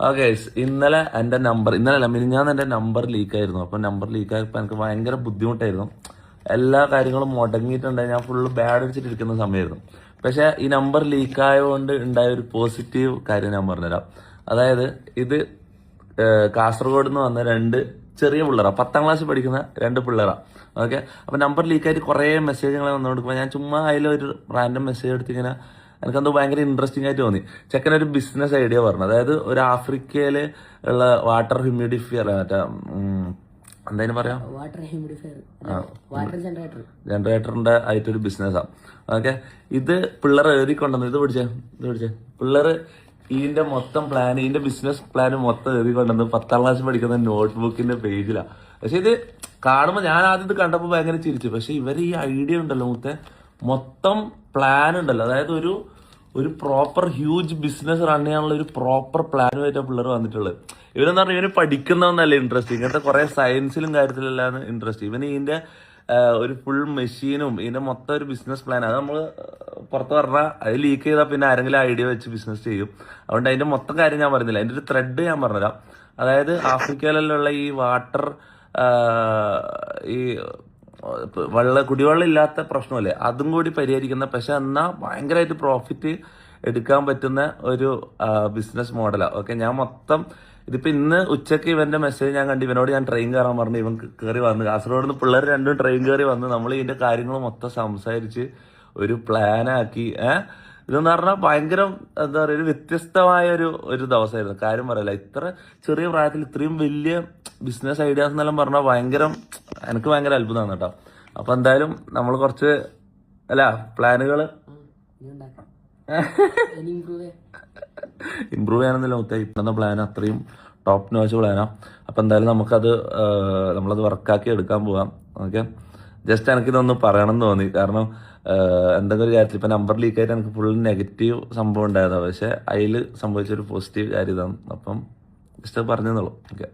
Okay, ഇന്നലെ മിനിഞ്ഞാന്ന് എൻ്റെ നമ്പർ ലീക്കായിരുന്നു. അപ്പം നമ്പർ ലീക്കായപ്പോൾ എനിക്ക് ഭയങ്കര ബുദ്ധിമുട്ടായിരുന്നു. എല്ലാ കാര്യങ്ങളും മുടങ്ങിയിട്ടുണ്ടായി. ഞാൻ ഫുള്ള് ബാഡ് അടിച്ചിട്ടിരിക്കുന്ന സമയമായിരുന്നു. പക്ഷെ ഈ നമ്പർ ലീക്കായതുകൊണ്ട് ഉണ്ടായ ഒരു പോസിറ്റീവ് കാര്യം ഞാൻ പറഞ്ഞുതരാം. അതായത് ഇത് കാസർഗോഡ് നിന്ന് വന്ന രണ്ട് ചെറിയ പിള്ളേരാണ്, 10ാം ക്ലാസ്സിൽ പഠിക്കുന്ന രണ്ട് പിള്ളേരാണ്. ഓക്കെ, അപ്പം നമ്പർ ലീക്കായിട്ട് കുറേ മെസ്സേജുകൾ വന്നുകൊടുക്കുമ്പോൾ ഞാൻ ചുമ്മാ അതിലൊരു റാൻഡം മെസ്സേജ് എടുത്തിങ്ങനെ എനിക്കെന്തോ ഭയങ്കര ഇൻട്രസ്റ്റിംഗ് ആയിട്ട് തോന്നി. ചെക്കനൊരു ബിസിനസ് ഐഡിയ പറഞ്ഞു. അതായത് ഒരു ആഫ്രിക്കയിൽ ഉള്ള വാട്ടർ ഹ്യൂമിഡിഫയർ, മറ്റേ എന്തായാലും പറയാം, ജനറേറ്ററിന്റെ ആയിട്ടൊരു ബിസിനസ്സാണ്. ഓക്കെ, ഇത് പിള്ളേർ എഴുതിക്കൊണ്ടുവന്നു. ഇത് പിടിച്ചേ പിള്ളേർ ഇതിന്റെ മൊത്തം പ്ലാൻ, ഇതിന്റെ ബിസിനസ് പ്ലാൻ മൊത്തം എഴുതിക്കൊണ്ടുവന്ന് 10ാം ക്ലാസ് പഠിക്കുന്ന നോട്ട്ബുക്കിന്റെ പേജിലാണ്. പക്ഷെ ഇത് കാണുമ്പോൾ ഞാൻ ആദ്യം ഇത് കണ്ടപ്പോൾ ഭയങ്കര ചിരിച്ചു. പക്ഷെ ഇവർ ഈ ഐഡിയ ഉണ്ടല്ലോ, മൊത്തം പ്ലാൻ ഉണ്ടല്ലോ, അതായത് ഒരു പ്രോപ്പർ ഹ്യൂജ് ബിസിനസ് റൺ ചെയ്യാനുള്ള ഒരു പ്രോപ്പർ പ്ലാനുമായിട്ടാണ് പിള്ളേർ വന്നിട്ടുള്ളത്. ഇവരെന്ന് പറഞ്ഞാൽ ഇവന് പഠിക്കുന്നതെന്നല്ല ഇൻട്രസ്റ്റ്, ഇങ്ങനത്തെ കുറെ സയൻസിലും കാര്യത്തിലെല്ലാം ഇൻട്രസ്റ്റ്. ഇവന് ഇതിന്റെ ഒരു ഫുൾ മെഷീനും ഇതിന്റെ മൊത്തം ഒരു ബിസിനസ് പ്ലാൻ. അത് നമ്മൾ പുറത്ത് പറഞ്ഞാൽ അത് ലീക്ക് ചെയ്താൽ പിന്നെ ആരെങ്കിലും ഐഡിയ വെച്ച് ബിസിനസ് ചെയ്യും. അതുകൊണ്ട് അതിന്റെ മൊത്തം കാര്യം ഞാൻ പറഞ്ഞില്ല, അതിന്റെ ഒരു ത്രെഡ് ഞാൻ പറഞ്ഞുതരാം. അതായത് ആഫ്രിക്കയിലുള്ള ഈ വാട്ടർ, ഈ കുടിവെള്ളം ഇല്ലാത്ത പ്രശ്നമല്ലേ, അതും കൂടി പരിഹരിക്കുന്ന, പക്ഷെ എന്നാൽ ഭയങ്കരമായിട്ട് പ്രോഫിറ്റ് എടുക്കാൻ പറ്റുന്ന ഒരു ബിസിനസ് മോഡലാണ്. ഓക്കെ, ഞാൻ മൊത്തം ഇതിപ്പോൾ ഇന്ന് ഉച്ചയ്ക്ക് ഇവന്റെ മെസ്സേജ് ഞാൻ കണ്ടു. ഇവനോട് ഞാൻ ട്രെയിൻ കയറാൻ പറഞ്ഞു. ഇവൻ കയറി വന്ന് കാസർഗോഡ് നിന്ന് പിള്ളേർ രണ്ടും ട്രെയിൻ കയറി വന്ന് നമ്മൾ ഇതിന്റെ കാര്യങ്ങൾ മൊത്തം സംസാരിച്ച് ഒരു പ്ലാനാക്കി. ഇതെന്ന് പറഞ്ഞാൽ ഭയങ്കര എന്താ പറയുക, ഒരു വ്യത്യസ്തമായ ഒരു ദിവസമായിരുന്നു. കാര്യം പറയല്ല, ഇത്ര ചെറിയ പ്രായത്തിൽ ഇത്രയും വലിയ ബിസിനസ് ഐഡിയാസ് എന്നെല്ലാം പറഞ്ഞാൽ എനിക്ക് ഭയങ്കര അത്ഭുതമാണ് കേട്ടോ. അപ്പൊ എന്തായാലും നമ്മൾ കുറച്ച് പ്ലാനുകൾ ഇമ്പ്രൂവ് ചെയ്യാനൊന്നുമില്ല ഇപ്പോഴത്തെ പ്ലാൻ അത്രയും ടോപ്പ് നോച്ച് പ്ലാനാ. അപ്പൊ എന്തായാലും നമ്മളത് വർക്കാക്കി എടുക്കാൻ പോവാം. ഓക്കെ, ജസ്റ്റ് എനിക്കിതൊന്ന് പറയണം എന്ന് തോന്നി. കാരണം എന്തെങ്കിലും ഒരു കാര്യത്തിൽ ഇപ്പൊ നമ്പർ ലീക്ക് ആയിട്ട് എനിക്ക് ഫുൾ നെഗറ്റീവ് സംഭവം ഉണ്ടായതാണ്. പക്ഷെ അതിൽ സംഭവിച്ചൊരു പോസിറ്റീവ് കാര്യം ഇതാണ്. അപ്പം ജസ്റ്റ് പറഞ്ഞെന്നുള്ളൂ. ഓക്കെ.